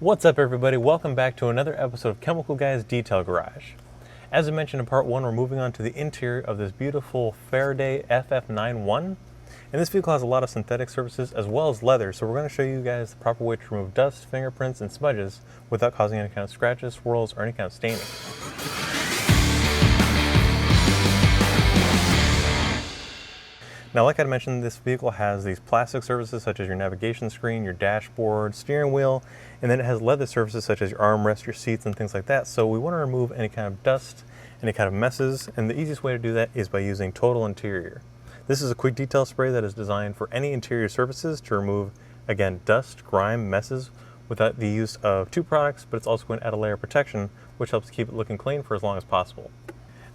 What's up everybody, welcome back to another episode of Chemical Guys Detail Garage. As I mentioned in part 1, we're moving on to the interior of this beautiful Faraday FF91. And this vehicle has a lot of synthetic surfaces as well as leather, so we're going to show you guys the proper way to remove dust, fingerprints, and smudges without causing any kind of scratches, swirls, or any kind of staining. Now, like I mentioned, this vehicle has these plastic surfaces such as your navigation screen, your dashboard, steering wheel, and then it has leather surfaces such as your armrest, your seats, and things like that. So we want to remove any kind of dust, any kind of messes, and the easiest way to do that is by using Total Interior. This is a quick detail spray that is designed for any interior surfaces to remove, again, dust, grime, messes, without the use of two products, but it's also going to add a layer of protection, which helps keep it looking clean for as long as possible.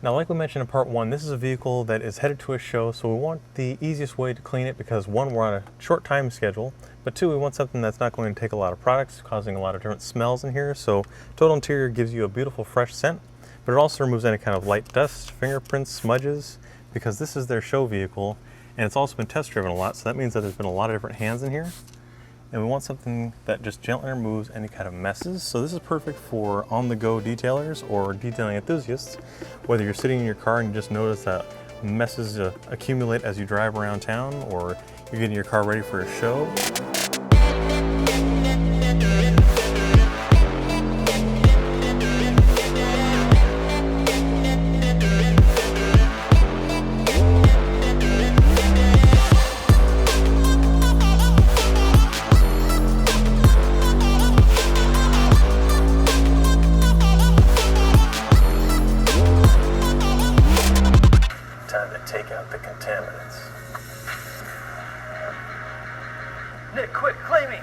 Now, like we mentioned in part 1, this is a vehicle that is headed to a show, so we want the easiest way to clean it because 1, we're on a short time schedule, but 2, we want something that's not going to take a lot of products, causing a lot of different smells in here. So Total Interior gives you a beautiful fresh scent, but it also removes any kind of light dust, fingerprints, smudges, because this is their show vehicle, and it's also been test driven a lot, so that means that there's been a lot of different hands in here. And we want something that just gently removes any kind of messes. So this is perfect for on-the-go detailers or detailing enthusiasts. Whether you're sitting in your car and you just notice that messes accumulate as you drive around town, or you're getting your car ready for a show. Take out the contaminants. Nick, quick, claim me!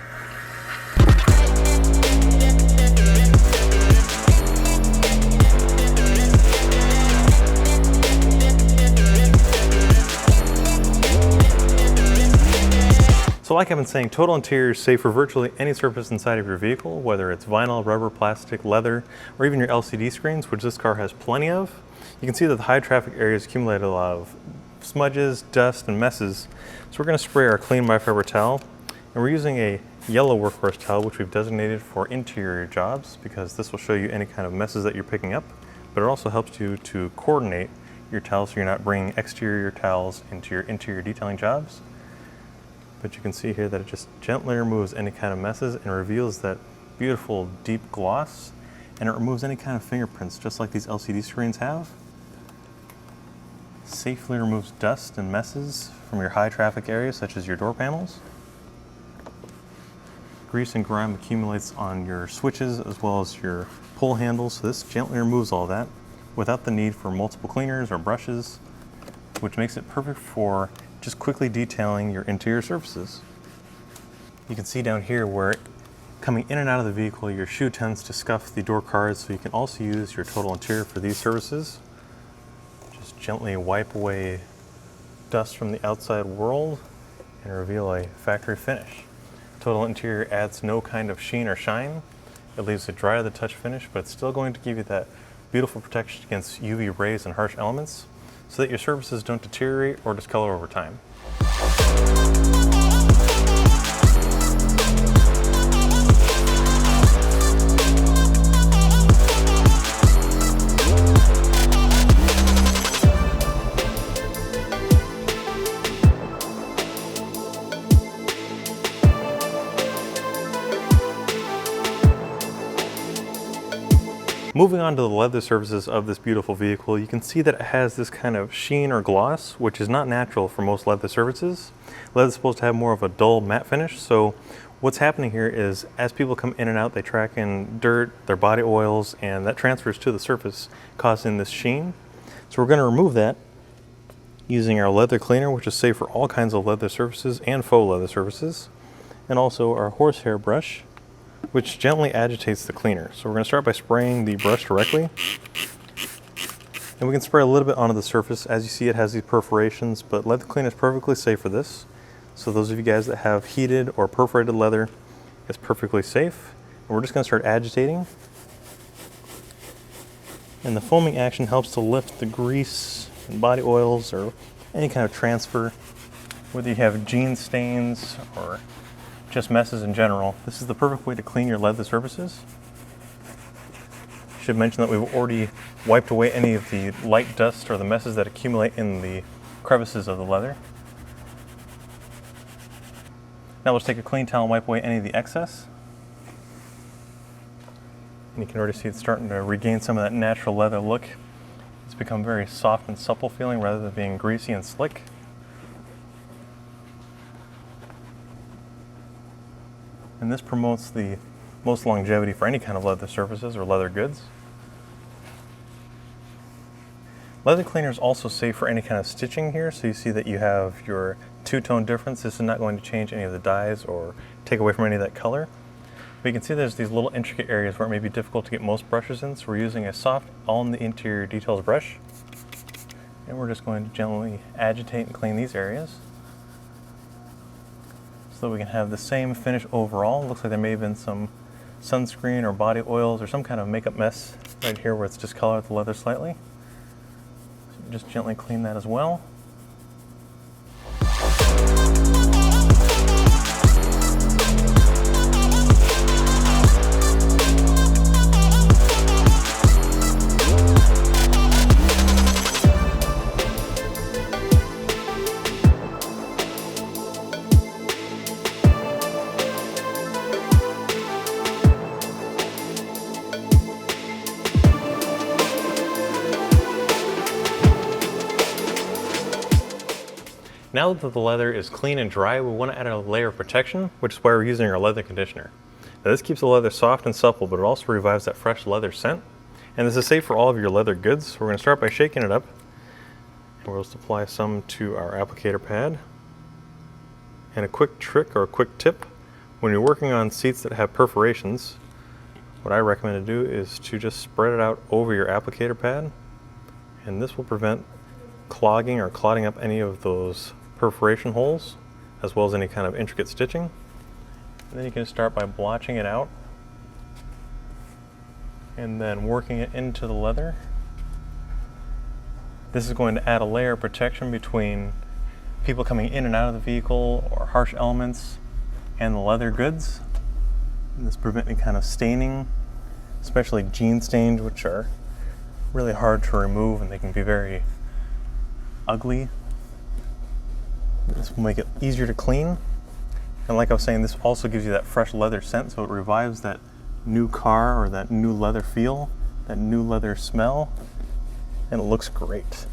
So like I've been saying, Total Interior is safe for virtually any surface inside of your vehicle, whether it's vinyl, rubber, plastic, leather, or even your LCD screens, which this car has plenty of. You can see that the high traffic areas accumulate a lot of smudges, dust, and messes. So we're going to spray our clean microfiber towel, and we're using a yellow workhorse towel, which we've designated for interior jobs, because this will show you any kind of messes that you're picking up, but it also helps you to coordinate your towels so you're not bringing exterior towels into your interior detailing jobs. But you can see here that it just gently removes any kind of messes and reveals that beautiful deep gloss, and it removes any kind of fingerprints, just like these LCD screens have. Safely removes dust and messes from your high traffic areas such as your door panels. Grease and grime accumulates on your switches as well as your pull handles, so this gently removes all that without the need for multiple cleaners or brushes, which makes it perfect for just quickly detailing your interior surfaces. You can see down here where coming in and out of the vehicle, your shoe tends to scuff the door cards, so you can also use your Total Interior for these services. Just gently wipe away dust from the outside world and reveal a factory finish. Total Interior adds no kind of sheen or shine. It leaves a dry to the touch finish, but it's still going to give you that beautiful protection against UV rays and harsh elements, so that your surfaces don't deteriorate or discolor over time. Moving on to the leather surfaces of this beautiful vehicle, you can see that it has this kind of sheen or gloss, which is not natural for most leather surfaces. Leather is supposed to have more of a dull matte finish, so what's happening here is as people come in and out, they track in dirt, their body oils, and that transfers to the surface, causing this sheen. So we're going to remove that using our leather cleaner, which is safe for all kinds of leather surfaces and faux leather surfaces, and also our horsehair brush, which gently agitates the cleaner. So we're going to start by spraying the brush directly. And we can spray a little bit onto the surface. As you see, it has these perforations, but leather cleaner is perfectly safe for this. So those of you guys that have heated or perforated leather, it's perfectly safe. And we're just going to start agitating. And the foaming action helps to lift the grease and body oils or any kind of transfer, whether you have jean stains or just messes in general, this is the perfect way to clean your leather surfaces. Should mention that we've already wiped away any of the light dust or the messes that accumulate in the crevices of the leather. Now let's take a clean towel and wipe away any of the excess. And you can already see it's starting to regain some of that natural leather look. It's become very soft and supple feeling rather than being greasy and slick. And this promotes the most longevity for any kind of leather surfaces or leather goods. Leather cleaner is also safe for any kind of stitching here, so you see that you have your two-tone difference. This is not going to change any of the dyes or take away from any of that color. But you can see there's these little intricate areas where it may be difficult to get most brushes in, so we're using a soft on the interior details brush. And we're just going to gently agitate and clean these areas so that we can have the same finish overall. Looks like there may have been some sunscreen or body oils or some kind of makeup mess right here where it's just colored the leather slightly. Just gently clean that as well. Now that the leather is clean and dry, we want to add a layer of protection, which is why we're using our leather conditioner. Now this keeps the leather soft and supple, but it also revives that fresh leather scent. And this is safe for all of your leather goods. So we're going to start by shaking it up. And we'll just apply some to our applicator pad. And a quick trick or a quick tip, when you're working on seats that have perforations, what I recommend to do is to just spread it out over your applicator pad. And this will prevent clogging or clotting up any of those perforation holes, as well as any kind of intricate stitching. And then you can start by blotching it out and then working it into the leather. This is going to add a layer of protection between people coming in and out of the vehicle or harsh elements and the leather goods. And this prevents any kind of staining, especially jean stains, which are really hard to remove and they can be very ugly. This will make it easier to clean. And like I was saying, this also gives you that fresh leather scent, so it revives that new car or that new leather feel, that new leather smell, and it looks great.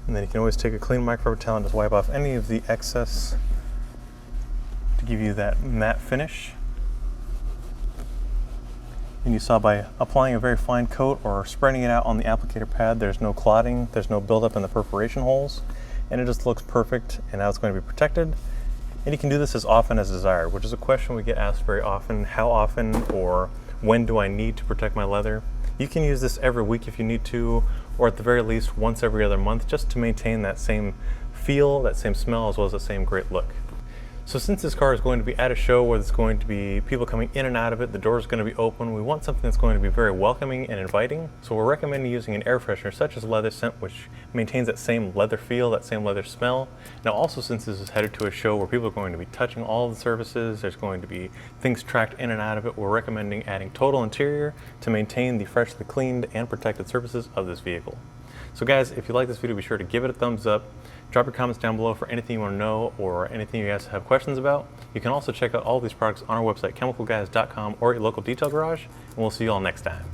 And then you can always take a clean microfiber towel and just wipe off any of the excess to give you that matte finish. And you saw by applying a very fine coat or spreading it out on the applicator pad, there's no clotting, there's no buildup in the perforation holes, and it just looks perfect, and now it's going to be protected. And you can do this as often as desired, which is a question we get asked very often. How often or when do I need to protect my leather? You can use this every week if you need to, or at the very least once every other month, just to maintain that same feel, that same smell, as well as the same great look. So since this car is going to be at a show where there's going to be people coming in and out of it, the door is going to be open, we want something that's going to be very welcoming and inviting. So we're recommending using an air freshener such as leather scent, which maintains that same leather feel, that same leather smell. Now also, since this is headed to a show where people are going to be touching all the surfaces, there's going to be things tracked in and out of it, we're recommending adding Total Interior to maintain the freshly cleaned and protected surfaces of this vehicle. So guys, if you like this video, be sure to give it a thumbs up. Drop your comments down below for anything you want to know or anything you guys have questions about. You can also check out all these products on our website, chemicalguys.com, or your local detail garage, and we'll see you all next time.